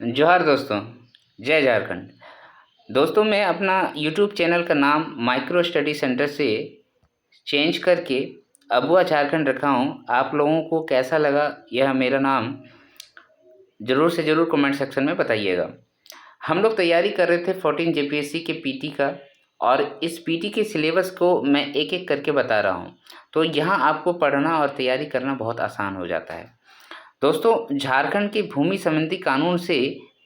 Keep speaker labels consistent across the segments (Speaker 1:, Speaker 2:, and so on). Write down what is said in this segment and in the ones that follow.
Speaker 1: जोहार दोस्तों। जय झारखंड। दोस्तों, मैं अपना यूट्यूब चैनल का नाम माइक्रो स्टडी सेंटर से चेंज करके अबुआ झारखंड रखा हूँ। आप लोगों को कैसा लगा यह मेरा नाम ज़रूर से ज़रूर कमेंट सेक्शन में बताइएगा। हम लोग तैयारी कर रहे थे 14 जेपीएससी के पीटी का, और इस पीटी के सिलेबस को मैं एक एक करके बता रहा हूँ। तो यहाँ आपको पढ़ना और तैयारी करना बहुत आसान हो जाता है। दोस्तों, झारखंड के भूमि संबंधी कानून से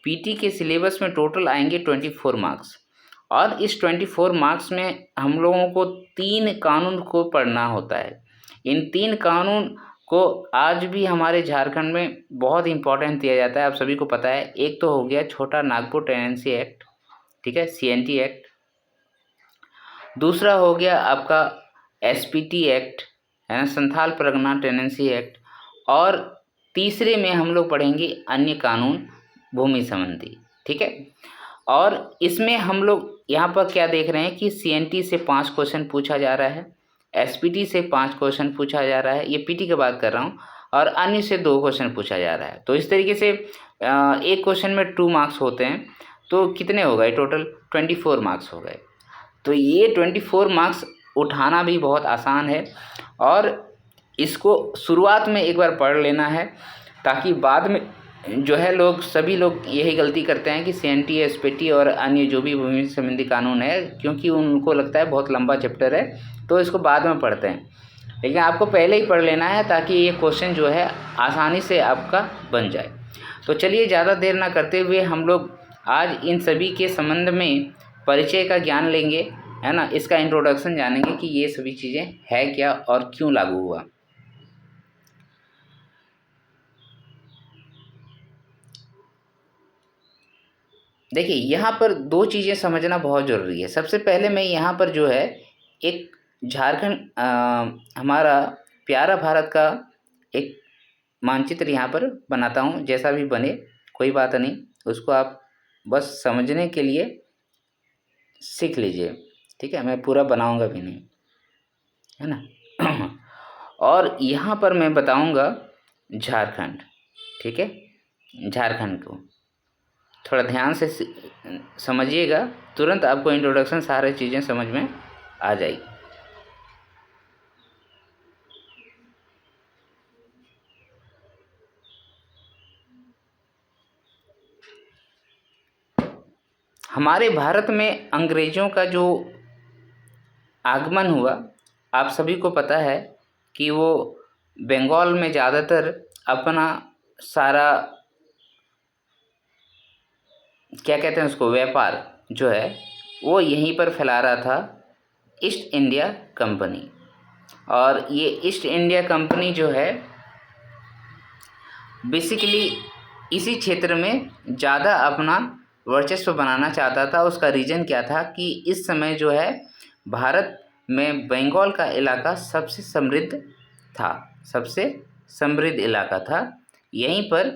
Speaker 1: पीटी के सिलेबस में टोटल आएंगे 24 मार्क्स, और इस 24 मार्क्स में हम लोगों को 3 कानून को पढ़ना होता है। इन 3 कानून को आज भी हमारे झारखंड में बहुत इम्पोर्टेंस दिया जाता है, आप सभी को पता है। एक तो हो गया छोटा नागपुर टेनेंसी एक्ट, ठीक है, सीएनटी एक्ट। दूसरा हो गया आपका एसपीटी एक्ट, है ना, संथाल परगना टेनेंसी एक्ट। और तीसरे में हम लोग पढ़ेंगे अन्य कानून भूमि संबंधी, ठीक है। और इसमें हम लोग यहाँ पर क्या देख रहे हैं कि सीएनटी से 5 क्वेश्चन पूछा जा रहा है, एसपीटी से 5 क्वेश्चन पूछा जा रहा है, ये पीटी की बात कर रहा हूँ, और अन्य से 2 क्वेश्चन पूछा जा रहा है। तो इस तरीके से एक क्वेश्चन में 2 मार्क्स होते हैं, तो कितने हो गए टोटल? 24 मार्क्स हो गए। तो ये 24 मार्क्स उठाना भी बहुत आसान है, और इसको शुरुआत में एक बार पढ़ लेना है, ताकि बाद में जो है सभी लोग यही गलती करते हैं कि सीएनटी, एसपीटी और अन्य जो भी भूमि संबंधी कानून है, क्योंकि उनको लगता है बहुत लंबा चैप्टर है तो इसको बाद में पढ़ते हैं। लेकिन आपको पहले ही पढ़ लेना है ताकि ये क्वेश्चन जो है आसानी से आपका बन जाए। तो चलिए, ज़्यादा देर ना करते हुए हम लोग आज इन सभी के संबंध में परिचय का ज्ञान लेंगे, है ना। इसका इंट्रोडक्शन जानेंगे कि ये सभी चीज़ें है क्या और क्यों लागू हुआ। देखिए, यहाँ पर 2 चीज़ें समझना बहुत ज़रूरी है। सबसे पहले मैं यहाँ पर जो है एक झारखंड हमारा प्यारा भारत का एक मानचित्र यहाँ पर बनाता हूँ। जैसा भी बने कोई बात नहीं, उसको आप बस समझने के लिए सीख लीजिए, ठीक है। मैं पूरा बनाऊँगा भी नहीं, है ना। और यहाँ पर मैं बताऊँगा झारखंड, ठीक है। झारखंड को थोड़ा ध्यान से समझिएगा, तुरंत आपको इंट्रोडक्शन सारी चीज़ें समझ में आ जाएगी। हमारे भारत में अंग्रेज़ों का जो आगमन हुआ, आप सभी को पता है कि वो बंगाल में ज़्यादातर अपना सारा क्या कहते हैं उसको, व्यापार जो है वो यहीं पर फैला रहा था, ईस्ट इंडिया कंपनी। और ये ईस्ट इंडिया कंपनी जो है बेसिकली इसी क्षेत्र में ज़्यादा अपना वर्चस्व बनाना चाहता था। उसका रीज़न क्या था कि इस समय जो है भारत में बंगाल का इलाका सबसे समृद्ध था, सबसे समृद्ध इलाका था। यहीं पर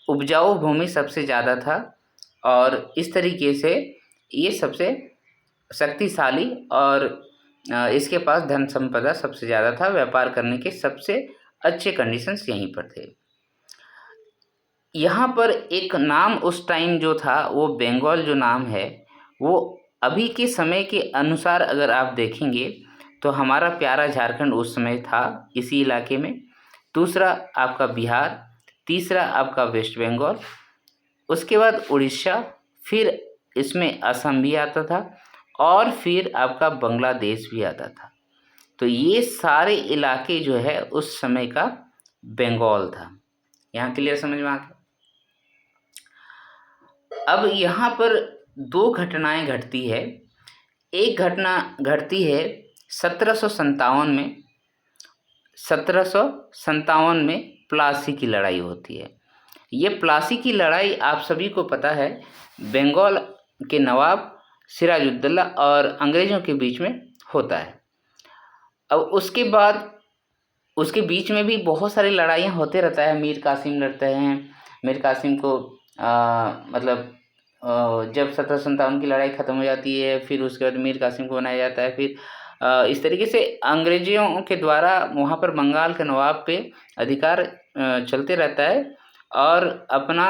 Speaker 1: उपजाऊ भूमि सबसे ज़्यादा था, और इस तरीके से ये सबसे शक्तिशाली और इसके पास धन संपदा सबसे ज़्यादा था। व्यापार करने के सबसे अच्छे कंडीशंस यहीं पर थे। यहाँ पर एक नाम उस टाइम जो था वो बंगाल जो नाम है, वो अभी के समय के अनुसार अगर आप देखेंगे तो हमारा प्यारा झारखंड उस समय था इसी इलाके में। दूसरा आपका बिहार, तीसरा आपका वेस्ट बंगाल, उसके बाद उड़ीसा, फिर इसमें असम भी आता था, और फिर आपका बांग्लादेश भी आता था। तो ये सारे इलाके जो है उस समय का बंगाल था। यहाँ क्लियर समझ में आ गया? अब यहाँ पर 2 घटनाएं घटती है। एक घटना घटती है 1757 में। 1757 में प्लासी की लड़ाई होती है। ये प्लासी की लड़ाई आप सभी को पता है, बंगाल के नवाब सिराजुद्दौला और अंग्रेज़ों के बीच में होता है। अब उसके बाद उसके बीच में भी बहुत सारी लड़ाइयाँ होते रहता है। मीर कासिम लड़ते हैं। मीर कासिम को मतलब जब 1757 की लड़ाई ख़त्म हो जाती है, फिर उसके बाद मीर कासिम को बनाया जाता है। फिर इस तरीके से अंग्रेज़ों के द्वारा वहाँ पर बंगाल के नवाब पे अधिकार चलते रहता है, और अपना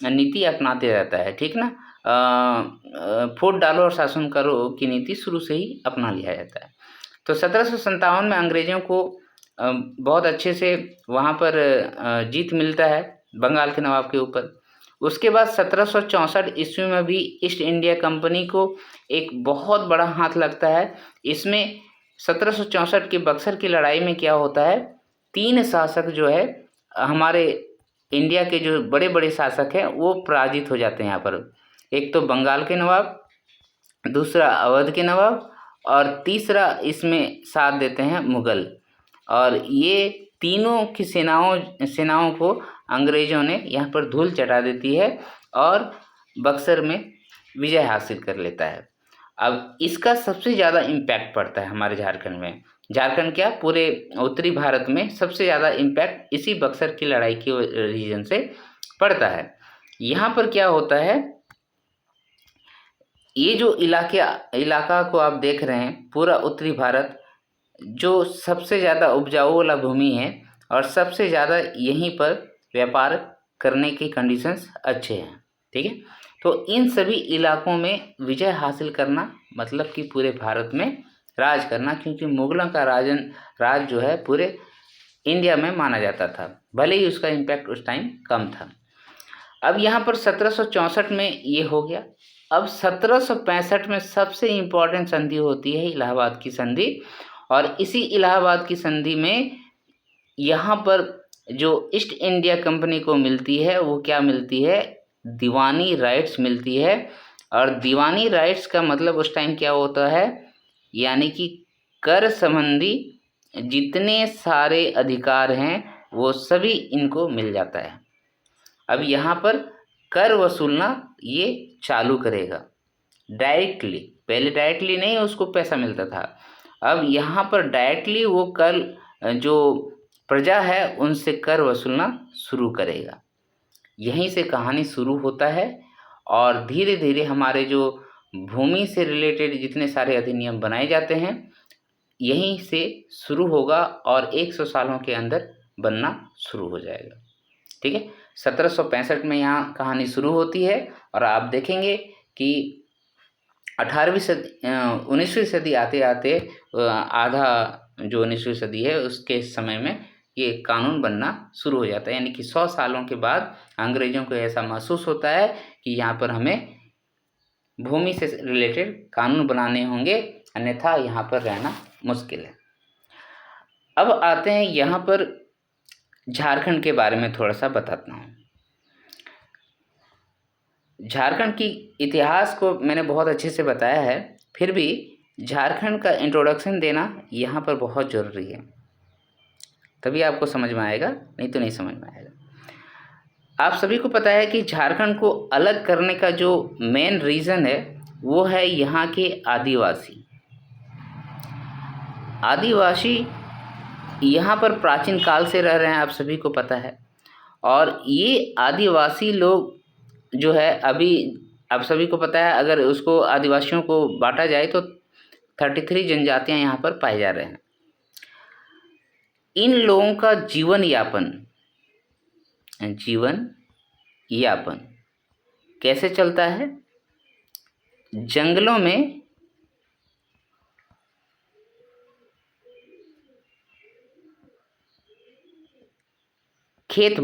Speaker 1: नीति अपनाते रहता है, ठीक ना। फूट डालो और शासन करो की नीति शुरू से ही अपना लिया जाता है। तो 1757 में अंग्रेज़ों को बहुत अच्छे से वहाँ पर जीत मिलता है बंगाल के नवाब के ऊपर। उसके बाद 1764 ईस्वी में भी ईस्ट इंडिया कंपनी को एक बहुत बड़ा हाथ लगता है। इसमें 1764 के बक्सर की लड़ाई में क्या होता है, 3 शासक जो है हमारे इंडिया के जो बड़े बड़े शासक हैं वो पराजित हो जाते हैं यहाँ पर। एक तो बंगाल के नवाब, दूसरा अवध के नवाब और तीसरा इसमें साथ देते हैं मुग़ल। और ये तीनों की सेनाओं को अंग्रेज़ों ने यहाँ पर धूल चटा देती है और बक्सर में विजय हासिल कर लेता है। अब इसका सबसे ज़्यादा इम्पैक्ट पड़ता है हमारे झारखंड में। झारखंड क्या, पूरे उत्तरी भारत में सबसे ज़्यादा इम्पैक्ट इसी बक्सर की लड़ाई के रीजन से पड़ता है। यहाँ पर क्या होता है, ये जो इलाका को आप देख रहे हैं, पूरा उत्तरी भारत जो सबसे ज़्यादा उपजाऊ वाला भूमि है और सबसे ज़्यादा यहीं पर व्यापार करने के कंडीशंस अच्छे हैं, ठीक है। तो इन सभी इलाकों में विजय हासिल करना मतलब कि पूरे भारत में राज करना, क्योंकि मुग़लों का राज जो है पूरे इंडिया में माना जाता था, भले ही उसका इम्पैक्ट उस टाइम कम था। अब यहाँ पर 1764 में ये हो गया। अब 1765 में सबसे इम्पॉर्टेंट संधि होती है इलाहाबाद की संधि, और इसी इलाहाबाद की संधि में यहाँ पर जो ईस्ट इंडिया कंपनी को मिलती है वो क्या मिलती है, दीवानी राइट्स मिलती है। और दीवानी राइट्स का मतलब उस टाइम क्या होता है, यानी कि कर संबंधी जितने सारे अधिकार हैं वो सभी इनको मिल जाता है। अब यहाँ पर कर वसूलना ये चालू करेगा डायरेक्टली, पहले डायरेक्टली नहीं उसको पैसा मिलता था, अब यहाँ पर डायरेक्टली वो कर जो प्रजा है उनसे कर वसूलना शुरू करेगा। यहीं से कहानी शुरू होता है और धीरे धीरे हमारे जो भूमि से रिलेटेड जितने सारे अधिनियम बनाए जाते हैं यहीं से शुरू होगा और 100 सालों के अंदर बनना शुरू हो जाएगा, ठीक है। 1765 में यहाँ कहानी शुरू होती है और आप देखेंगे कि 19वीं सदी आते आते आधा जो 19वीं सदी है उसके समय में ये कानून बनना शुरू हो जाता है। यानी कि 100 सालों के बाद अंग्रेज़ों को ऐसा महसूस होता है कि यहाँ पर हमें भूमि से रिलेटेड कानून बनाने होंगे, अन्यथा यहाँ पर रहना मुश्किल है। अब आते हैं यहाँ पर झारखंड के बारे में थोड़ा सा बताता हूँ। झारखंड की इतिहास को मैंने बहुत अच्छे से बताया है, फिर भी झारखंड का इंट्रोडक्शन देना यहाँ पर बहुत ज़रूरी है, तभी आपको समझ में आएगा, नहीं तो नहीं समझ में आएगा। आप सभी को पता है कि झारखंड को अलग करने का जो मेन रीज़न है वो है यहाँ के आदिवासी। यहाँ पर प्राचीन काल से रह रहे हैं, आप सभी को पता है। और ये आदिवासी लोग जो है अभी आप सभी को पता है, अगर उसको आदिवासियों को बांटा जाए तो 33 जनजातियाँ यहाँ पर पाए जा रहे हैं। इन लोगों का जीवन यापन कैसे चलता है, जंगलों में खेत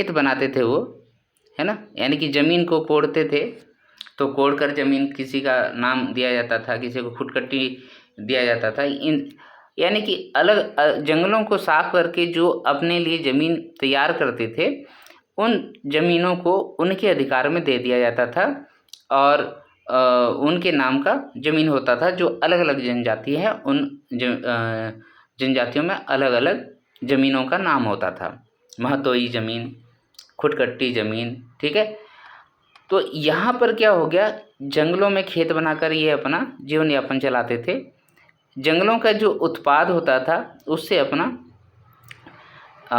Speaker 1: बनाते थे वो, है ना। यानी कि ज़मीन को कोड़ते थे, तो कोड़कर ज़मीन किसी का नाम दिया जाता था, किसी को खुटकट्टी दिया जाता था। यानी कि अलग जंगलों को साफ करके जो अपने लिए ज़मीन तैयार करते थे उन ज़मीनों को उनके अधिकार में दे दिया जाता था और उनके नाम का ज़मीन होता था। जो अलग अलग जनजाति हैं उन जनजातियों में अलग अलग ज़मीनों का नाम होता था, महतोई ज़मीन, खुटकट्टी ज़मीन, ठीक है। तो यहाँ पर क्या हो गया, जंगलों में खेत बनाकर ये अपना जीवन यापन चलाते थे। जंगलों का जो उत्पाद होता था उससे अपना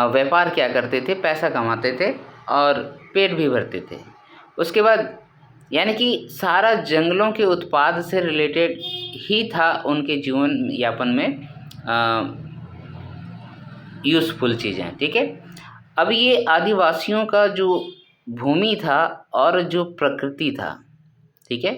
Speaker 1: व्यापार क्या करते थे, पैसा कमाते थे और पेट भी भरते थे। उसके बाद यानी कि सारा जंगलों के उत्पाद से रिलेटेड ही था उनके जीवन यापन में यूज़फुल चीज़ें, ठीक है। अब ये आदिवासियों का जो भूमि था और जो प्रकृति था, ठीक है,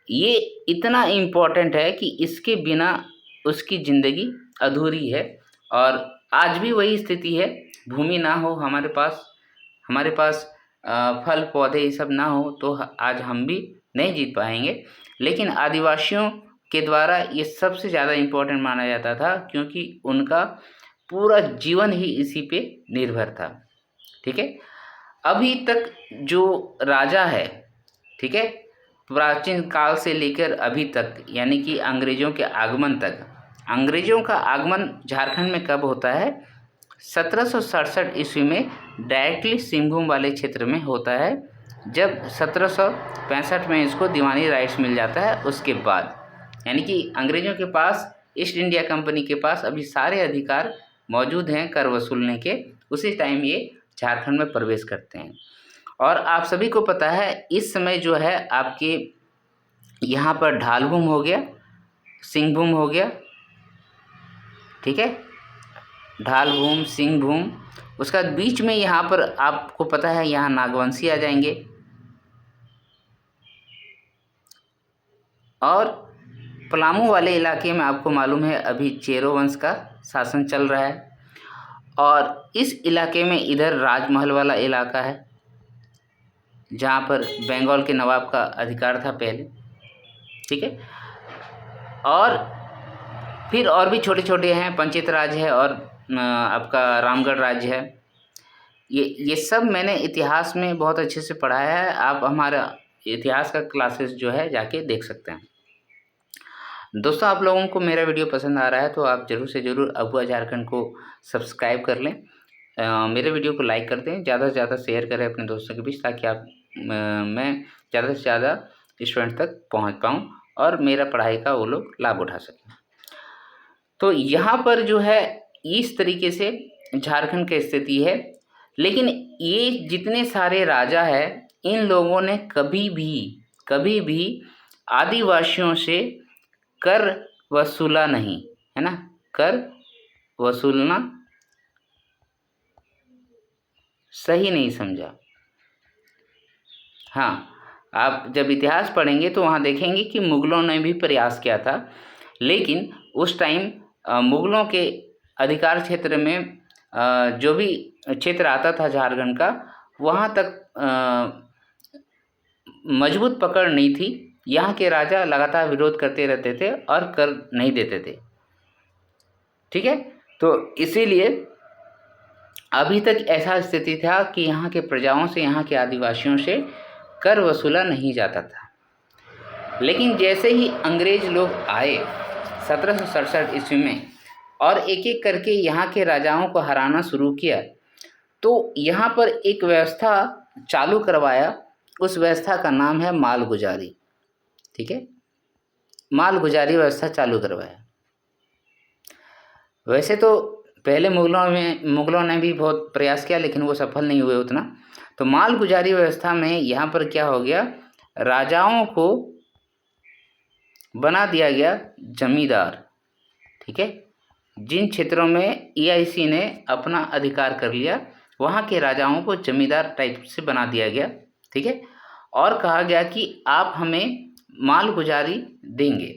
Speaker 1: ये इतना इम्पोर्टेंट है कि इसके बिना उसकी ज़िंदगी अधूरी है। और आज भी वही स्थिति है, भूमि ना हो हमारे पास फल पौधे ये सब ना हो तो आज हम भी नहीं जीत पाएंगे। लेकिन आदिवासियों के द्वारा ये सबसे ज़्यादा इम्पोर्टेंट माना जाता था, क्योंकि उनका पूरा जीवन ही इसी पे निर्भर था, ठीक है। अभी तक जो राजा है, ठीक है, प्राचीन काल से लेकर अभी तक, यानी कि अंग्रेज़ों के आगमन तक। अंग्रेज़ों का आगमन झारखंड में कब होता है? 1767 ईस्वी में डायरेक्टली सिंहभूम वाले क्षेत्र में होता है, जब 1765 में इसको दीवानी राइट्स मिल जाता है। उसके बाद यानी कि अंग्रेज़ों के पास, ईस्ट इंडिया कंपनी के पास अभी सारे अधिकार मौजूद हैं कर वसूलने के। उसी टाइम ये झारखंड में प्रवेश करते हैं। और आप सभी को पता है इस समय जो है आपके यहाँ पर ढालभूम हो गया, सिंहभूम हो गया, ठीक है, ढालभूम, सिंहभूम। उसका बीच में यहाँ पर आपको पता है यहाँ नागवंशी आ जाएंगे, और पलामू वाले इलाके में आपको मालूम है अभी चेरो वंश का शासन चल रहा है। और इस इलाके में इधर राजमहल वाला इलाका है, जहाँ पर बंगाल के नवाब का अधिकार था पहले, ठीक है। और फिर और भी छोटे छोटे हैं, पंचित राज है और आपका रामगढ़ राज्य है। ये सब मैंने इतिहास में बहुत अच्छे से पढ़ाया है। आप हमारा इतिहास का क्लासेस जो है जाके देख सकते हैं। दोस्तों, आप लोगों को मेरा वीडियो पसंद आ रहा है तो आप ज़रूर से ज़रूर अगुआ झारखंड को सब्सक्राइब कर लें, मेरे वीडियो को लाइक कर दें, ज़्यादा से ज़्यादा शेयर करें अपने दोस्तों के बीच, ताकि मैं ज़्यादा से ज़्यादा स्टूडेंट तक पहुंच पाऊं और मेरा पढ़ाई का वो लोग लाभ उठा सकें। तो यहाँ पर जो है इस तरीके से झारखंड की स्थिति है। लेकिन ये जितने सारे राजा है, इन लोगों ने कभी भी आदिवासियों से कर वसूला नहीं, है ना, कर वसूलना सही नहीं समझा। हाँ, आप जब इतिहास पढ़ेंगे तो वहाँ देखेंगे कि मुग़लों ने भी प्रयास किया था, लेकिन उस टाइम मुग़लों के अधिकार क्षेत्र में जो भी क्षेत्र आता था झारखंड का, वहाँ तक मजबूत पकड़ नहीं थी। यहाँ के राजा लगातार विरोध करते रहते थे और कर नहीं देते थे, ठीक है। तो इसीलिए अभी तक ऐसा स्थिति था कि यहाँ के प्रजाओं से, यहाँ के आदिवासियों से कर वसूला नहीं जाता था। लेकिन जैसे ही अंग्रेज लोग आए 1767 ईस्वी में और एक एक करके यहाँ के राजाओं को हराना शुरू किया, तो यहाँ पर एक व्यवस्था चालू करवाया। उस व्यवस्था का नाम है मालगुजारी, ठीक है, मालगुजारी व्यवस्था चालू करवाया। वैसे तो पहले मुग़लों ने भी बहुत प्रयास किया, लेकिन वो सफल नहीं हुए उतना। तो मालगुजारी व्यवस्था में यहाँ पर क्या हो गया, राजाओं को बना दिया गया जमींदार, ठीक है। जिन क्षेत्रों में EIC ने अपना अधिकार कर लिया, वहाँ के राजाओं को जमींदार टाइप से बना दिया गया, ठीक है। और कहा गया कि आप हमें मालगुजारी देंगे,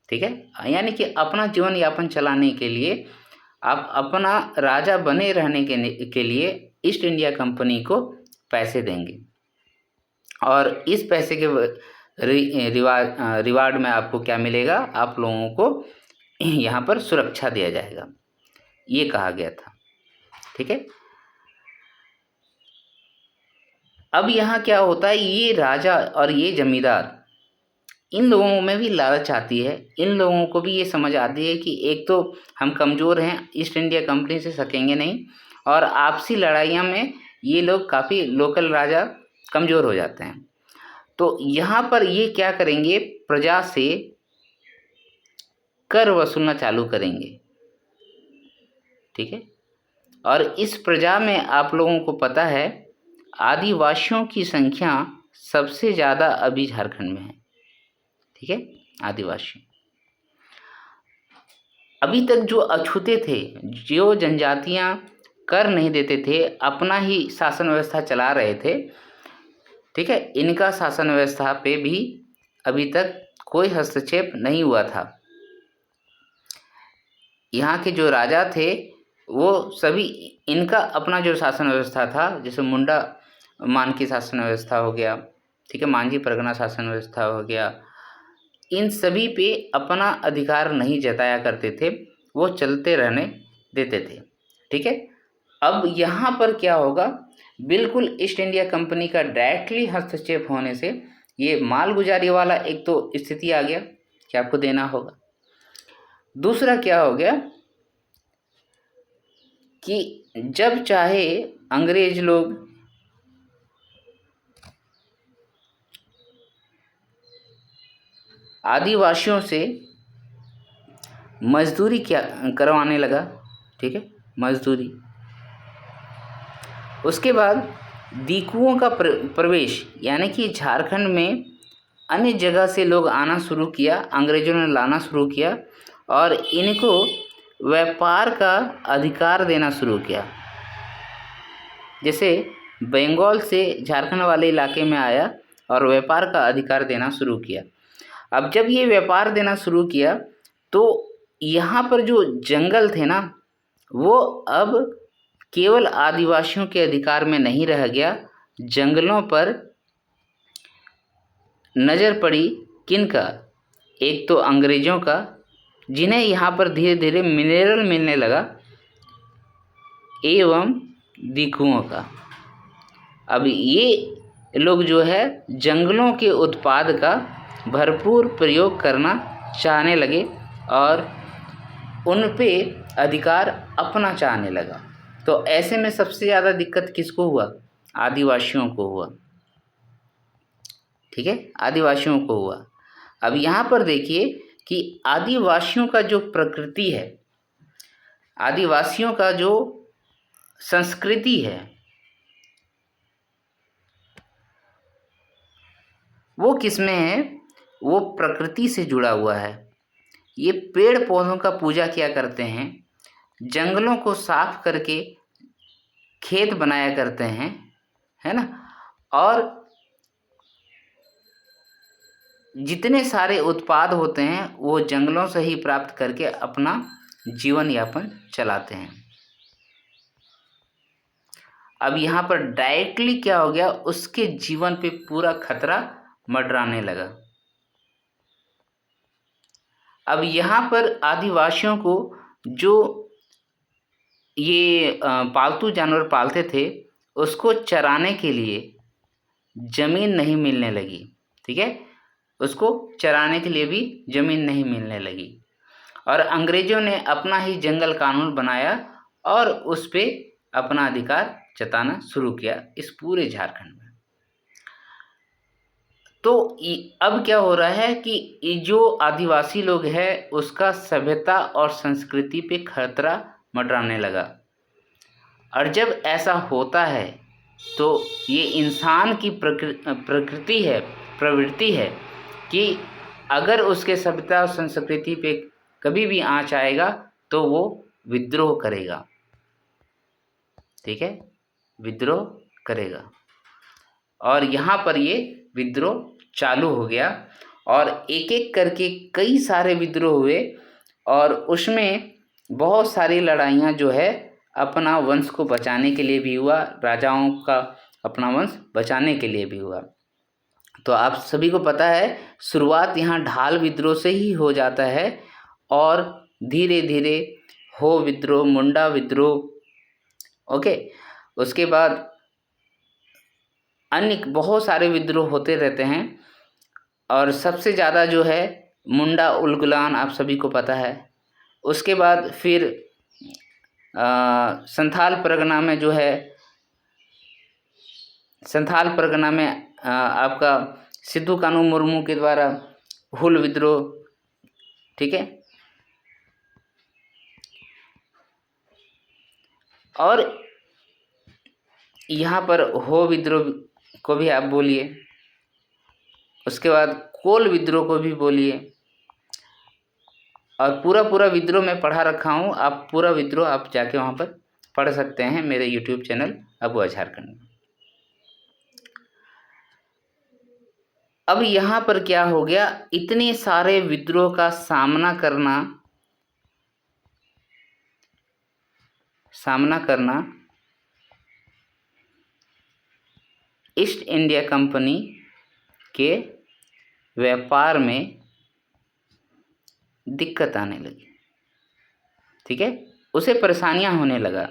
Speaker 1: ठीक है, यानी कि अपना जीवन यापन चलाने के लिए, आप अपना राजा बने रहने के लिए ईस्ट इंडिया कंपनी को पैसे देंगे, और इस पैसे के रिवार्ड में आपको क्या मिलेगा, आप लोगों को यहाँ पर सुरक्षा दिया जाएगा, ये कहा गया था, ठीक है। अब यहाँ क्या होता है, ये राजा और ये जमींदार, इन लोगों में भी लालच आती है। इन लोगों को भी ये समझ आती है कि एक तो हम कमज़ोर हैं, ईस्ट इंडिया कंपनी से सकेंगे नहीं, और आपसी लड़ाइयाँ में ये लोग काफ़ी लोकल राजा कमज़ोर हो जाते हैं। तो यहाँ पर ये क्या करेंगे, प्रजा से कर वसूलना चालू करेंगे, ठीक है। और इस प्रजा में आप लोगों को पता है आदिवासियों की संख्या सबसे ज़्यादा अभी झारखंड में है, ठीक है। आदिवासी अभी तक जो अछूते थे, जो जनजातियाँ कर नहीं देते थे, अपना ही शासन व्यवस्था चला रहे थे, ठीक है, इनका शासन व्यवस्था पे भी अभी तक कोई हस्तक्षेप नहीं हुआ था। यहाँ के जो राजा थे वो सभी, इनका अपना जो शासन व्यवस्था था, जैसे मुंडा मान की शासन व्यवस्था हो गया, ठीक है, मांझी परगना शासन व्यवस्था हो गया, इन सभी पे अपना अधिकार नहीं जताया करते थे, वो चलते रहने देते थे, ठीक है। अब यहाँ पर क्या होगा, बिल्कुल ईस्ट इंडिया कंपनी का डायरेक्टली हस्तक्षेप होने से ये मालगुजारी वाला एक तो स्थिति आ गया कि आपको देना होगा। दूसरा क्या हो गया कि जब चाहे अंग्रेज लोग आदिवासियों से मजदूरी क्या करवाने लगा, ठीक है, मजदूरी। उसके बाद दीकुओं का प्रवेश, यानी कि झारखंड में अन्य जगह से लोग आना शुरू किया, अंग्रेजों ने लाना शुरू किया और इनको व्यापार का अधिकार देना शुरू किया। जैसे बंगाल से झारखंड वाले इलाके में आया और व्यापार का अधिकार देना शुरू किया। अब जब ये व्यापार देना शुरू किया तो यहाँ पर जो जंगल थे ना, वो अब केवल आदिवासियों के अधिकार में नहीं रह गया, जंगलों पर नज़र पड़ी किनका, एक तो अंग्रेज़ों का, जिन्हें यहाँ पर धीरे धीरे मिनरल मिलने लगा, एवं दीकुओं का। अब ये लोग जो है जंगलों के उत्पाद का भरपूर प्रयोग करना चाहने लगे और उन पे अधिकार अपना चाहने लगा। तो ऐसे में सबसे ज़्यादा दिक्कत किसको हुआ, आदिवासियों को हुआ, ठीक है, आदिवासियों को हुआ। अब यहाँ पर देखिए कि आदिवासियों का जो प्रकृति है, आदिवासियों का जो संस्कृति है, वो किसमें है, वो प्रकृति से जुड़ा हुआ है। ये पेड़ पौधों का पूजा किया करते हैं, जंगलों को साफ करके खेत बनाया करते हैं, है ना, और जितने सारे उत्पाद होते हैं वो जंगलों से ही प्राप्त करके अपना जीवन यापन चलाते हैं। अब यहाँ पर डायरेक्टली क्या हो गया, उसके जीवन पे पूरा खतरा मंडराने लगा। अब यहाँ पर आदिवासियों को जो ये पालतू जानवर पालते थे, उसको चराने के लिए ज़मीन नहीं मिलने लगी, ठीक है, उसको चराने के लिए भी ज़मीन नहीं मिलने लगी और अंग्रेज़ों ने अपना ही जंगल कानून बनाया और उस पे अपना अधिकार जताना शुरू किया इस पूरे झारखंड में। तो अब क्या हो रहा है कि ये जो आदिवासी लोग हैं उसका सभ्यता और संस्कृति पे खतरा मंडराने लगा। और जब ऐसा होता है तो ये इंसान की प्रकृति है, प्रवृत्ति है कि अगर उसके सभ्यता और संस्कृति पे कभी भी आँच आएगा तो वो विद्रोह करेगा, ठीक है, विद्रोह करेगा। और यहाँ पर ये विद्रोह चालू हो गया और एक एक करके कई सारे विद्रोह हुए और उसमें बहुत सारी लड़ाइयाँ जो है अपना वंश को बचाने के लिए भी हुआ, राजाओं का अपना वंश बचाने के लिए भी हुआ। तो आप सभी को पता है शुरुआत यहाँ ढाल विद्रोह से ही हो जाता है और धीरे धीरे हो विद्रोह, मुंडा विद्रोह, ओके, उसके बाद अन्य बहुत सारे विद्रोह होते रहते हैं और सबसे ज़्यादा जो है मुंडा उलगुलान आप सभी को पता है। उसके बाद फिर संथाल परगना में जो है, संथाल परगना में आपका सिद्धू कानू मुर्मू के द्वारा हुल विद्रोह, ठीक है, और यहाँ पर हो विद्रोह को भी आप बोलिए, उसके बाद कोल विद्रोह को भी बोलिए, और पूरा विद्रोह मैं पढ़ा रखा हूँ, आप पूरा विद्रोह आप जाके वहाँ पर पढ़ सकते हैं मेरे यूट्यूब चैनल अबुआ झारखंड में। अब यहाँ पर क्या हो गया, इतने सारे विद्रोह का सामना करना ईस्ट इंडिया कंपनी के व्यापार में दिक्कत आने लगी। ठीक है, उसे परेशानियां होने लगा।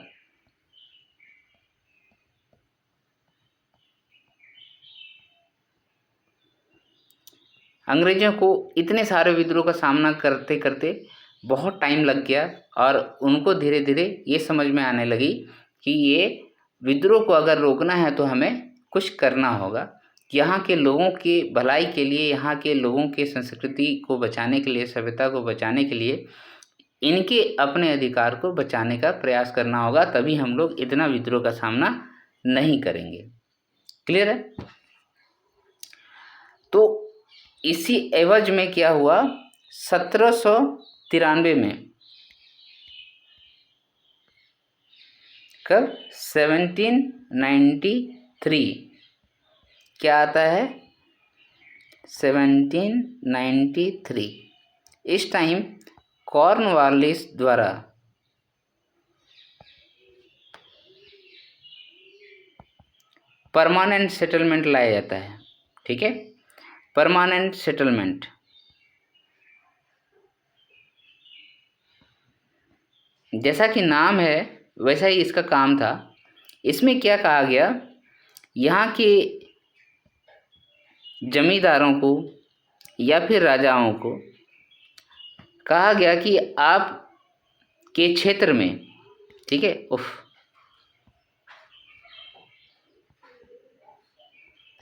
Speaker 1: अंग्रेजों को इतने सारे विद्रोह का सामना करते करते बहुत टाइम लग गया और उनको धीरे धीरे ये समझ में आने लगी कि ये विद्रोह को अगर रोकना है तो हमें कुछ करना होगा। यहाँ के लोगों की भलाई के लिए, यहाँ के लोगों के संस्कृति को बचाने के लिए, सभ्यता को बचाने के लिए इनके अपने अधिकार को बचाने का प्रयास करना होगा, तभी हम लोग इतना विद्रोह का सामना नहीं करेंगे। क्लियर है? तो इसी एवज में क्या हुआ, 1793 में, कब, 1793 क्या आता है, 1793 इस टाइम कॉर्नवालिस द्वारा परमानेंट सेटलमेंट लाया जाता है। ठीक है, परमानेंट सेटलमेंट, जैसा कि नाम है वैसा ही इसका काम था। इसमें क्या कहा गया, यहाँ के जमींदारों को या फिर राजाओं को कहा गया कि आप के क्षेत्र में, ठीक है,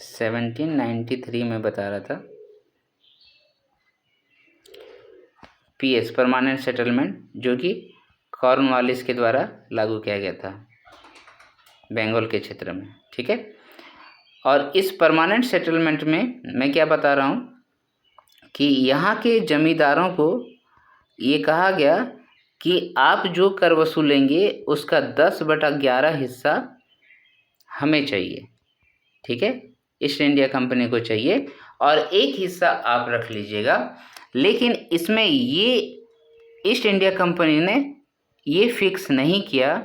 Speaker 1: 1793 में बता रहा था, पीएस परमानेंट सेटलमेंट, जो कि कॉर्नवालिस के द्वारा लागू किया गया था बंगाल के क्षेत्र में। ठीक है, और इस परमानेंट सेटलमेंट में मैं क्या बता रहा हूँ कि यहाँ के जमींदारों को ये कहा गया कि आप जो कर वसूलेंगे उसका 10/11 हिस्सा हमें चाहिए। ठीक है, ईस्ट इंडिया कंपनी को चाहिए, और एक हिस्सा आप रख लीजिएगा। लेकिन इसमें ये ईस्ट इंडिया कंपनी ने ये फिक्स नहीं किया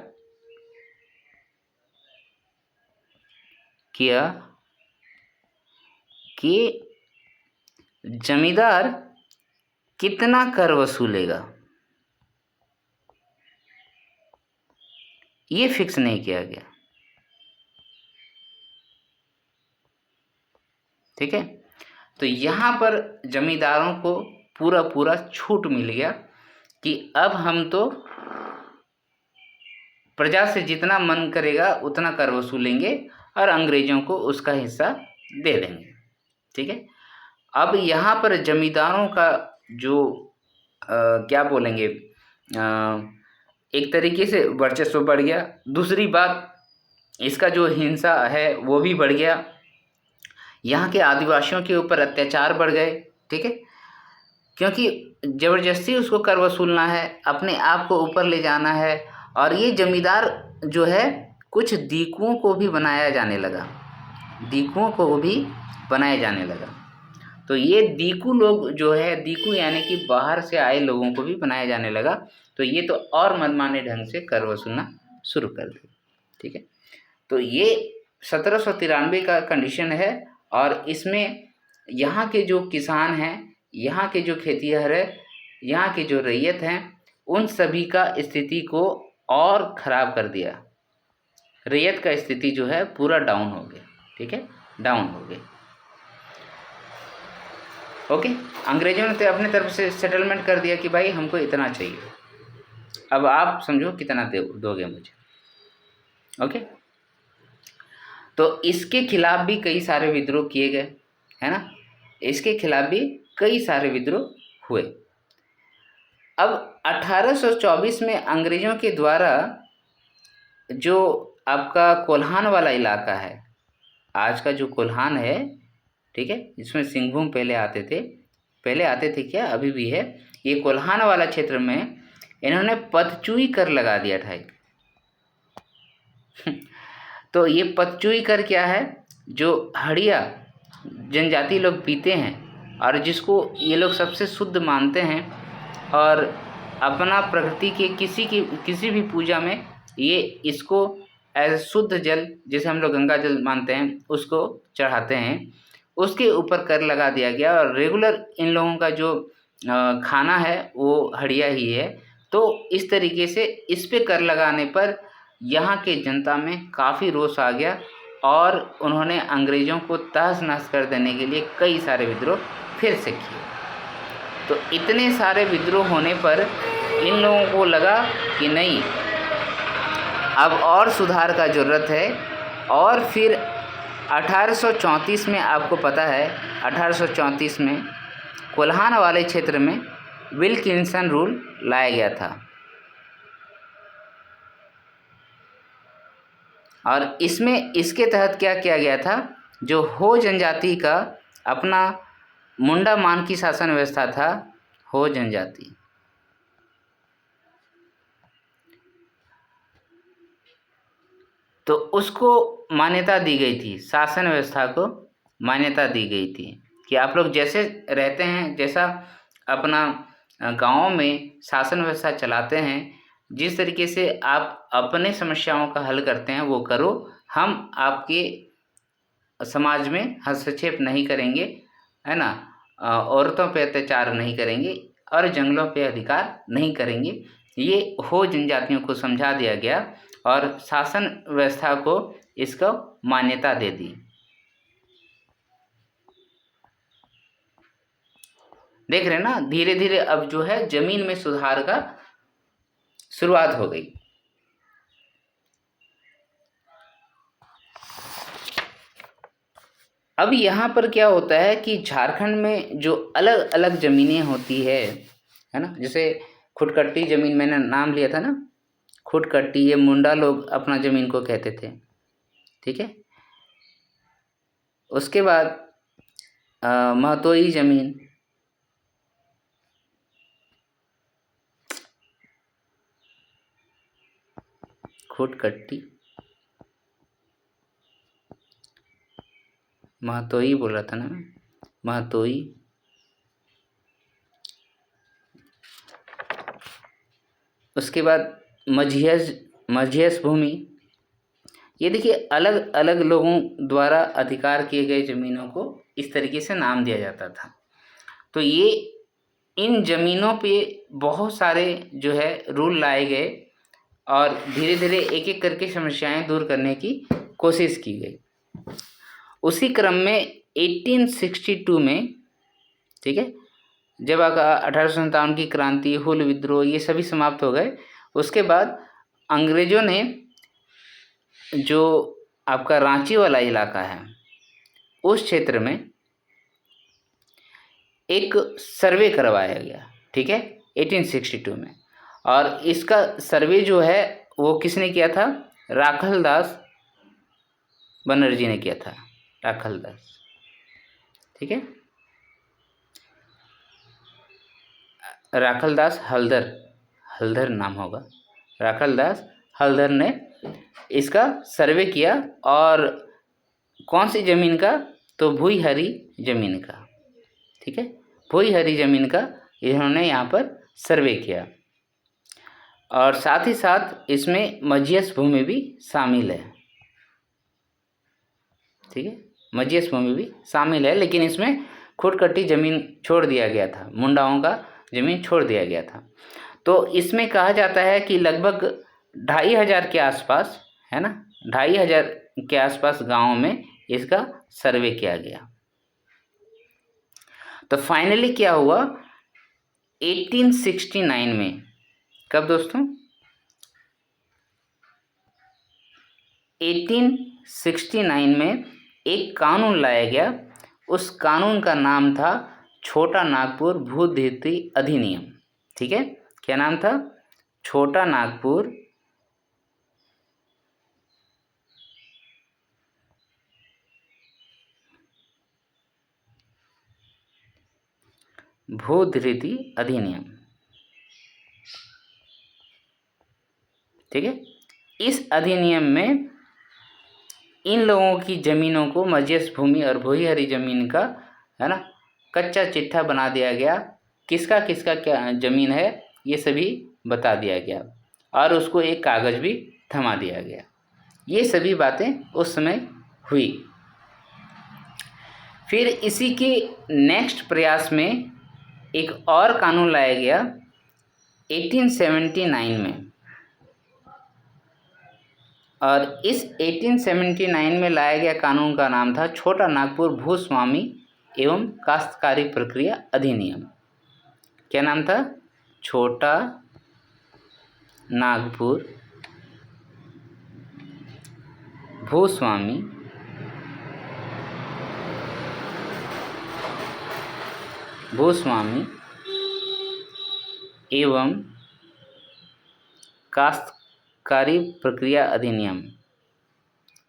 Speaker 1: कि जमींदार कितना कर वसूलेगा, ये फिक्स नहीं किया गया। ठीक है, तो यहाँ पर जमींदारों को पूरा छूट मिल गया कि अब हम तो प्रजा से जितना मन करेगा उतना कर वसूलेंगे और अंग्रेजों को उसका हिस्सा दे देंगे। ठीक है, अब यहाँ पर जमींदारों का जो क्या बोलेंगे, एक तरीके से वर्चस्व बढ़ गया। दूसरी बात, इसका जो हिंसा है वो भी बढ़ गया। यहाँ के आदिवासियों के ऊपर अत्याचार बढ़ गए। ठीक है, क्योंकि ज़बरदस्ती उसको कर वसूलना है, अपने आप को ऊपर ले जाना है। और ये जमींदार जो है कुछ दीकुओं को भी बनाया जाने लगा, तो ये दीकू लोग जो है, दीकू यानी कि बाहर से आए लोगों को भी बनाया जाने लगा। तो ये तो और मनमाने ढंग से कर वसूलना शुरू कर दिया। ठीक है, तो ये 1793 का कंडीशन है। और इसमें यहाँ के जो किसान हैं, यहाँ के जो खेतिहर है, यहाँ के जो रैयत हैं, उन सभी का स्थिति को और ख़राब कर दिया। रैयत का स्थिति जो है पूरा डाउन हो गया। ठीक है, डाउन हो गया। ओके, अंग्रेजों ने तो अपने तरफ से सेटलमेंट कर दिया कि भाई हमको इतना चाहिए, अब आप समझो कितना दोगे मुझे। ओके, तो इसके खिलाफ भी कई सारे विद्रोह किए गए, है ना, इसके खिलाफ भी कई सारे विद्रोह हुए। अब 1824 में अंग्रेजों के द्वारा जो आपका कोल्हान वाला इलाका है, आज का जो कोल्हान है, ठीक है, जिसमें सिंहभूम पहले आते थे क्या, अभी भी है, ये कोल्हान वाला क्षेत्र में इन्होंने पदचूई कर लगा दिया था। तो ये पतचूई कर क्या है, जो हड़िया जनजाति लोग पीते हैं और जिसको ये लोग सबसे शुद्ध मानते हैं, और अपना प्रकृति के किसी भी पूजा में ये इसको एज शुद्ध जल, जैसे हम लोग गंगा जल मानते हैं, उसको चढ़ाते हैं, उसके ऊपर कर लगा दिया गया। और रेगुलर इन लोगों का जो खाना है वो हड़िया ही है। तो इस तरीके से इस पे कर लगाने पर यहाँ के जनता में काफ़ी रोष आ गया और उन्होंने अंग्रेज़ों को तहस नहस कर देने के लिए कई सारे विद्रोह फिर से किए। तो इतने सारे विद्रोह होने पर इन लोगों को लगा कि नहीं, अब और सुधार का ज़रूरत है। और फिर 1834 में, आपको पता है 1834 में कोल्हान वाले क्षेत्र में विल्किंसन रूल लाया गया था, और इसमें इसके तहत क्या किया गया था, जो हो जनजाति का अपना मुंडा मान की शासन व्यवस्था था, हो जनजाति, तो उसको मान्यता दी गई थी, शासन व्यवस्था को मान्यता दी गई थी कि आप लोग जैसे रहते हैं, जैसा अपना गाँव में शासन व्यवस्था चलाते हैं, जिस तरीके से आप अपने समस्याओं का हल करते हैं वो करो, हम आपके समाज में हस्तक्षेप नहीं करेंगे, है ना, औरतों पे अत्याचार नहीं करेंगे और जंगलों पे अधिकार नहीं करेंगे। ये हो जनजातियों को समझा दिया गया और शासन व्यवस्था को इसको मान्यता दे दी। देख रहे हैं ना, धीरे धीरे अब जो है जमीन में सुधार का शुरुआत हो गई। अब यहाँ पर क्या होता है कि झारखंड में जो अलग अलग ज़मीनें होती है ना, जैसे खुटकट्टी ज़मीन मैंने नाम लिया था ना, खुटकट्टी, ये मुंडा लोग अपना ज़मीन को कहते थे, ठीक है। उसके बाद महतोई ज़मीन, खुटकट्टी, महतोई बोल रहा था ना मैं, महतोई, उसके बाद मझियस भूमि। ये देखिए अलग अलग लोगों द्वारा अधिकार किए गए ज़मीनों को इस तरीके से नाम दिया जाता था। तो ये इन ज़मीनों पे बहुत सारे जो है रूल लाए गए और धीरे धीरे एक एक करके समस्याएं दूर करने की कोशिश की गई। उसी क्रम में 1862 में, ठीक है, जब 1857 की क्रांति, हुल विद्रोह, ये सभी समाप्त हो गए, उसके बाद अंग्रेज़ों ने जो आपका रांची वाला इलाका है उस क्षेत्र में एक सर्वे करवाया गया, ठीक है, 1862 में। और इसका सर्वे जो है वो किसने किया था, राखलदास बनर्जी ने किया था, राखलदास, ठीक है, राखलदास हल्दर नाम होगा, राखलदास हल्दर ने इसका सर्वे किया। और कौन सी ज़मीन का, तो भुईहरी ज़मीन का, ठीक है, भुईहरी ज़मीन का इन्होंने यहाँ पर सर्वे किया। और साथ ही साथ इसमें मझियस भूमि भी शामिल है, ठीक है, मझियस भूमि भी शामिल है, लेकिन इसमें खुटकट्टी ज़मीन छोड़ दिया गया था, मुंडाओं का ज़मीन छोड़ दिया गया था। तो इसमें कहा जाता है कि लगभग 2500 के आसपास, है ना, 2500 के आसपास गाँव में इसका सर्वे किया गया। तो फाइनली क्या हुआ, 1869 में, कब दोस्तों, 1869 में एक कानून लाया गया। उस कानून का नाम था छोटा नागपुर भूधिति अधिनियम, ठीक है, क्या नाम था, छोटा नागपुर भूधिति अधिनियम, ठीक है। इस अधिनियम में इन लोगों की ज़मीनों को मध्यस्थ भूमि और भूयिहारी ज़मीन का, है ना, कच्चा चिट्ठा बना दिया गया। किसका किसका क्या ज़मीन है ये सभी बता दिया गया और उसको एक कागज़ भी थमा दिया गया। ये सभी बातें उस समय हुई। फिर इसी के नेक्स्ट प्रयास में एक और कानून लाया गया 1879 में, और इस 1879 में लाया गया कानून का नाम था छोटा नागपुर भूस्वामी एवं काश्तकारी प्रक्रिया अधिनियम। क्या नाम था? छोटा नागपुर भूस्वामी एवं काश्तकारी प्रक्रिया अधिनियम।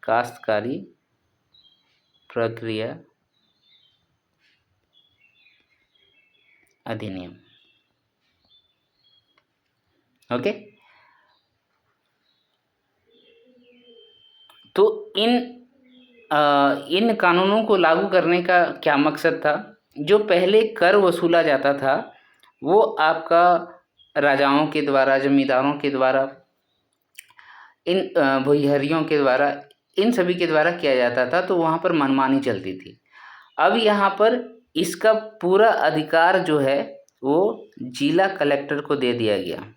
Speaker 1: काश्तकारी प्रक्रिया अधिनियम। ओके, तो इन कानूनों को लागू करने का क्या मकसद था? जो पहले कर वसूला जाता था वो आपका राजाओं के द्वारा, जमींदारों के द्वारा, इन भूयिहारियों के द्वारा, इन सभी के द्वारा किया जाता था, तो वहाँ पर मनमानी चलती थी। अब यहाँ पर इसका पूरा अधिकार जो है वो जिला कलेक्टर को दे दिया गया।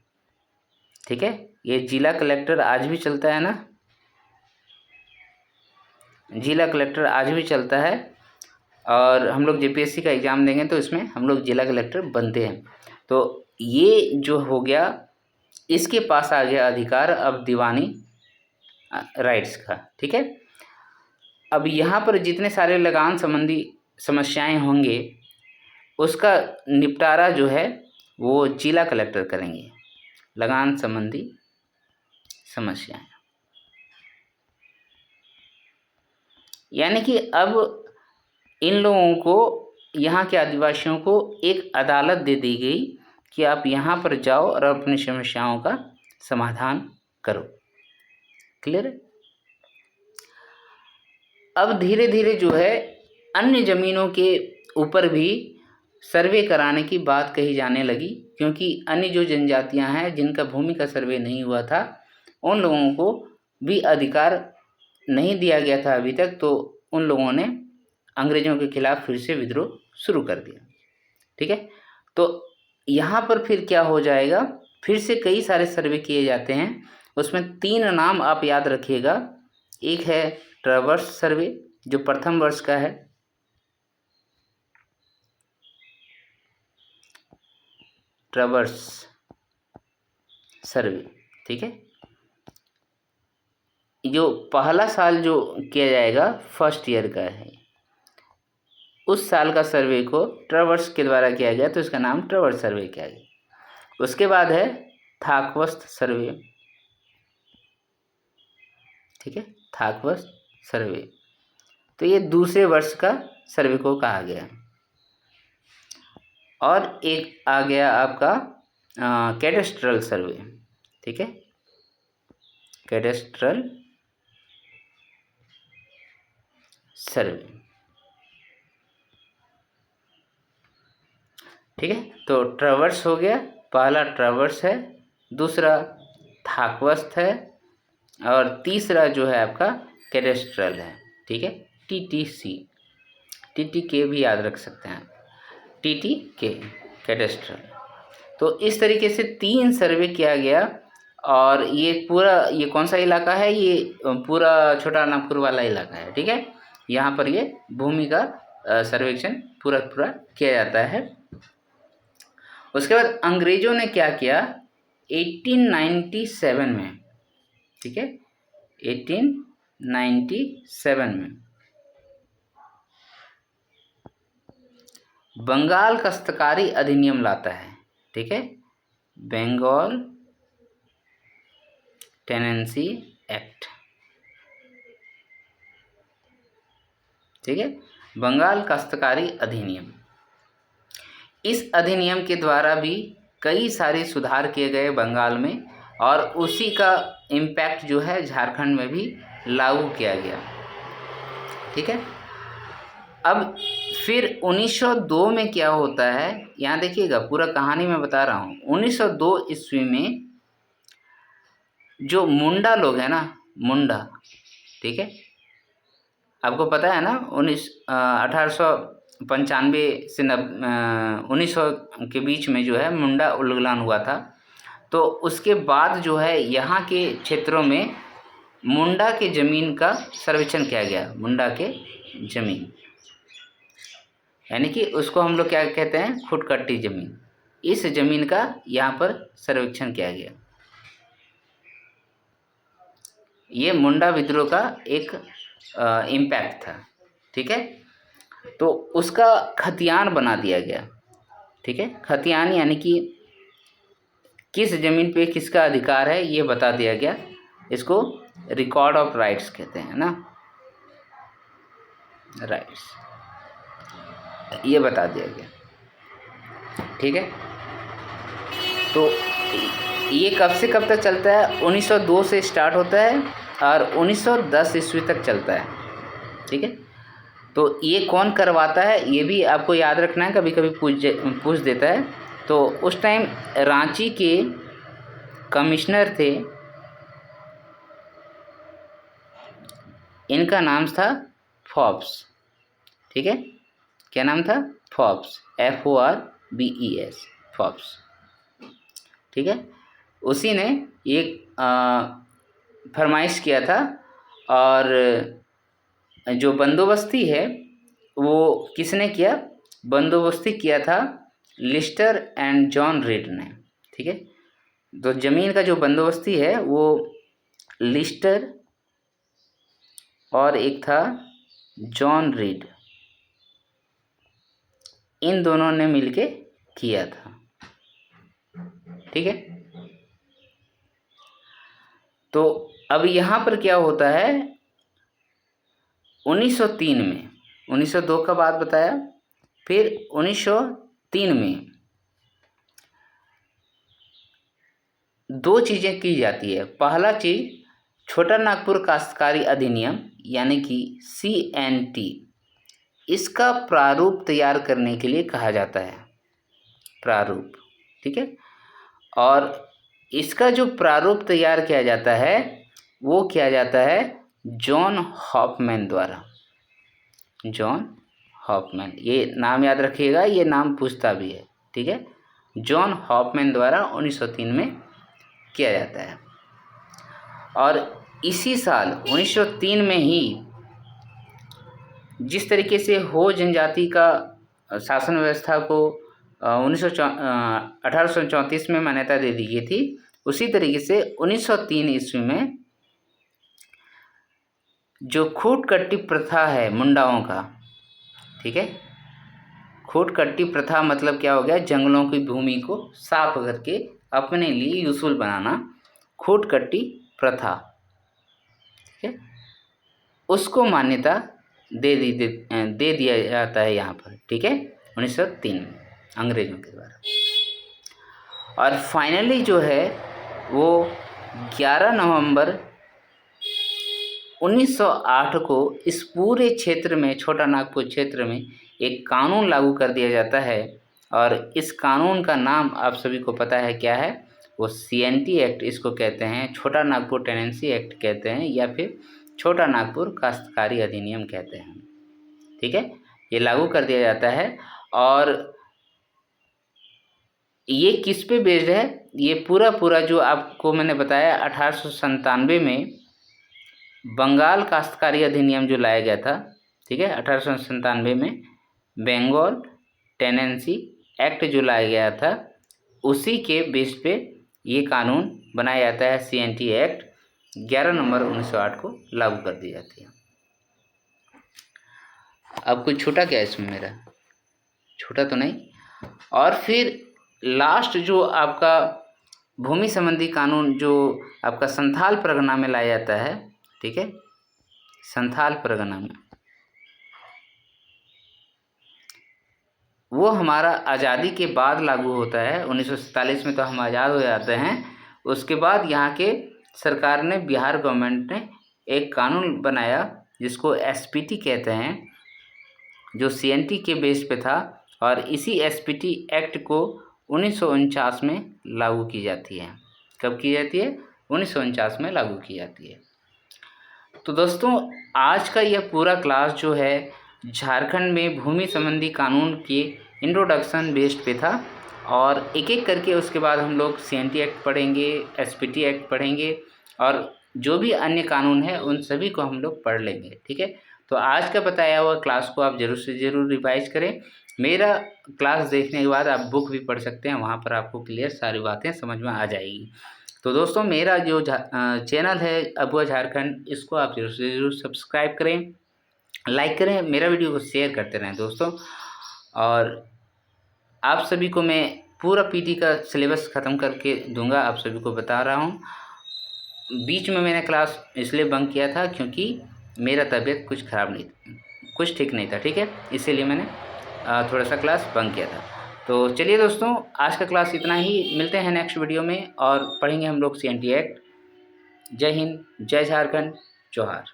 Speaker 1: ठीक है, ये जिला कलेक्टर आज भी चलता है ना, जिला कलेक्टर आज भी चलता है, और हम लोग जेपीएससी का एग्ज़ाम देंगे तो इसमें हम लोग जिला कलेक्टर बनते हैं। तो ये जो हो गया, इसके पास आ गया अधिकार अब दीवानी राइट्स का। ठीक है, अब यहाँ पर जितने सारे लगान संबंधी समस्याएं होंगे उसका निपटारा जो है वो जिला कलेक्टर करेंगे। लगान संबंधी समस्याएं, यानी कि अब इन लोगों को, यहाँ के आदिवासियों को एक अदालत दे दी गई कि आप यहाँ पर जाओ और अपनी समस्याओं का समाधान करो। क्लियर है? अब धीरे धीरे जो है अन्य ज़मीनों के ऊपर भी सर्वे कराने की बात कही जाने लगी, क्योंकि अन्य जो जनजातियां हैं जिनका भूमि का सर्वे नहीं हुआ था उन लोगों को भी अधिकार नहीं दिया गया था अभी तक, तो उन लोगों ने अंग्रेज़ों के खिलाफ़ फिर से विद्रोह शुरू कर दिया। ठीक है, तो यहाँ पर फिर क्या हो जाएगा, फिर से कई सारे सर्वे किए जाते हैं। उसमें 3 नाम आप याद रखिएगा। एक है ट्रैवर्स सर्वे जो प्रथम वर्ष का है, ट्रैवर्स सर्वे। ठीक है, जो पहला साल जो किया जाएगा फर्स्ट ईयर का है, उस साल का सर्वे को ट्रैवर्स के द्वारा किया गया तो इसका नाम ट्रैवर्स सर्वे किया गया। उसके बाद है थाकवस्त सर्वे। ठीक है, थाकवस्त सर्वे, तो ये दूसरे वर्ष का सर्वे को कहा गया। और एक आ गया आपका कैडेस्ट्रल सर्वे। ठीक है, कैडेस्ट्रल सर्वे। ठीक है, तो ट्रैवर्स हो गया, पहला ट्रैवर्स है, दूसरा थाकवस्त है, और तीसरा जो है आपका कैडेस्ट्रल है। ठीक है, TTC, TTK भी याद रख सकते हैं, TTK कैडेस्ट्रल। तो इस तरीके से 3 सर्वे किया गया, और ये पूरा, ये कौन सा इलाका है, ये पूरा छोटा नागपुर वाला इलाका है। ठीक है, यहाँ पर ये भूमि का सर्वेक्षण पूरा किया जाता है। उसके बाद अंग्रेजों ने क्या किया 1897 में, ठीक है, 1897 में बंगाल काश्तकारी अधिनियम लाता है। ठीक है, बंगाल टेनेंसी एक्ट। ठीक है, बंगाल काश्तकारी अधिनियम। इस अधिनियम के द्वारा भी कई सारे सुधार किए गए बंगाल में, और उसी का इम्पैक्ट जो है झारखंड में भी लागू किया गया। ठीक है। अब फिर 1902 में क्या होता है, यहाँ देखिएगा पूरा कहानी मैं बता रहा हूँ। 1902 ईस्वी में जो मुंडा लोग हैं ना, मुंडा, ठीक है, आपको पता है ना 1895 से 1900 के बीच में जो है मुंडा उल्लंघन हुआ था। तो उसके बाद जो है यहाँ के क्षेत्रों में मुंडा के ज़मीन का सर्वेक्षण किया गया। मुंडा के ज़मीन यानी कि उसको हम लोग क्या कहते हैं, खुटकट्टी ज़मीन। इस ज़मीन का यहाँ पर सर्वेक्षण किया गया। ये मुंडा विद्रोह का एक इम्पैक्ट था, ठीक है। तो उसका खतियान बना दिया गया, ठीक है। खतियान यानी कि किस ज़मीन पे किसका अधिकार है ये बता दिया गया। इसको रिकॉर्ड ऑफ राइट्स कहते हैं ना, राइट्स, ये बता दिया गया, ठीक है। तो ये कब से कब तक चलता है, 1902 से स्टार्ट होता है और 1910 ईस्वी तक चलता है, ठीक है। तो ये कौन करवाता है ये भी आपको याद रखना है, कभी कभी पूछ देता है। तो उस टाइम रांची के कमिश्नर थे, इनका नाम था फोर्ब्स, ठीक है। क्या नाम था, फोर्ब्स, FORBES, फोर्ब्स, ठीक है। उसी ने एक फरमाइश किया था। और जो बंदोबस्ती है वो किसने किया, बंदोबस्ती किया था लिस्टर एंड जॉन रीड ने, ठीक है। तो ज़मीन का जो बंदोबस्ती है वो लिस्टर और एक था जॉन रीड, इन दोनों ने मिलके किया था, ठीक है। तो अब यहाँ पर क्या होता है, 1903 में, 1902 का बात बताया, फिर 1903 में दो चीज़ें की जाती है। पहला चीज़ छोटा नागपुर काश्तकारी अधिनियम यानी कि CNT, इसका प्रारूप तैयार करने के लिए कहा जाता है, प्रारूप, ठीक है। और इसका जो प्रारूप तैयार किया जाता है वो किया जाता है जॉन हॉफमैन द्वारा। जॉन हॉफमैन, ये नाम याद रखिएगा, ये नाम पूछता भी है, ठीक है। जॉन हॉफमैन द्वारा 1903 में किया जाता है। और इसी साल 1903 में ही जिस तरीके से हो जनजाति का शासन व्यवस्था को 1834 में मान्यता दे दी गई थी, उसी तरीके से 1903 ईस्वी में जो खूट-कट्टी प्रथा है मुंडाओं का, ठीक है। खूट-कट्टी प्रथा मतलब क्या हो गया, जंगलों की भूमि को साफ करके अपने लिए यूजफुल बनाना, खूट-कट्टी प्रथा, ठीक है। उसको मान्यता दे दिया जाता है यहाँ पर, ठीक है, 1903 में अंग्रेजों के द्वारा। और फाइनली जो है वो 11 नवंबर 1908 को इस पूरे क्षेत्र में, छोटा नागपुर क्षेत्र में एक कानून लागू कर दिया जाता है। और इस कानून का नाम आप सभी को पता है क्या है, वो CNT एक्ट इसको कहते हैं, छोटा नागपुर टेनेंसी एक्ट कहते हैं, या फिर छोटा नागपुर काश्तकारी अधिनियम कहते हैं, ठीक है। ये लागू कर दिया जाता है। और ये किस पे बेस्ड है, ये पूरा जो आपको मैंने बताया 1897 में बंगाल काश्तकारी अधिनियम जो लाया गया था, ठीक है, 1897 में बंगाल टेनेंसी एक्ट जो लाया गया था, उसी के बेस पे ये कानून बनाया जाता है। CNT एक्ट 11 नवंबर 1908 को लागू कर दी जाती है। अब कुछ छूटा क्या इसमें, मेरा छूटा तो नहीं। और फिर लास्ट जो आपका भूमि संबंधी कानून जो आपका संथाल परगना में लाया जाता है, ठीक है, संथाल परगना में, वो हमारा आज़ादी के बाद लागू होता है। 1947 में तो हम आज़ाद हो जाते हैं। उसके बाद यहाँ के सरकार ने, बिहार गवर्नमेंट ने एक कानून बनाया जिसको एसपीटी कहते हैं, जो सीएनटी के बेस पे था, और इसी एसपीटी एक्ट को 1949 में लागू की जाती है। कब की जाती है? 1949 में लागू की जाती है। तो दोस्तों, आज का यह पूरा क्लास जो है झारखंड में भूमि संबंधी कानून के इंट्रोडक्शन बेस्ड पे था, और एक एक करके उसके बाद हम लोग सीएनटी एक्ट पढ़ेंगे, एसपीटी एक्ट पढ़ेंगे, और जो भी अन्य कानून है उन सभी को हम लोग पढ़ लेंगे। ठीक है, तो आज का बताया हुआ क्लास को आप ज़रूर से ज़रूर रिवाइज करें। मेरा क्लास देखने के बाद आप बुक भी पढ़ सकते हैं, वहाँ पर आपको क्लियर सारी बातें समझ में आ जाएगी। तो दोस्तों, मेरा जो चैनल है अबुआ झारखंड, इसको आप जरूर से ज़रूर सब्सक्राइब करें, लाइक करें, मेरा वीडियो को शेयर करते रहें दोस्तों। और आप सभी को मैं पूरा पीटी का सिलेबस ख़त्म करके दूंगा, आप सभी को बता रहा हूँ। बीच में मैंने क्लास इसलिए बंक किया था क्योंकि मेरा तबीयत कुछ ठीक नहीं था। ठीक है, इसीलिए मैंने थोड़ा सा क्लास बंक किया था। तो चलिए दोस्तों, आज का क्लास इतना ही, मिलते हैं नेक्स्ट वीडियो में और पढ़ेंगे हम लोग सीएनटी एक्ट। जय हिंद, जय झारखंड, जोहार।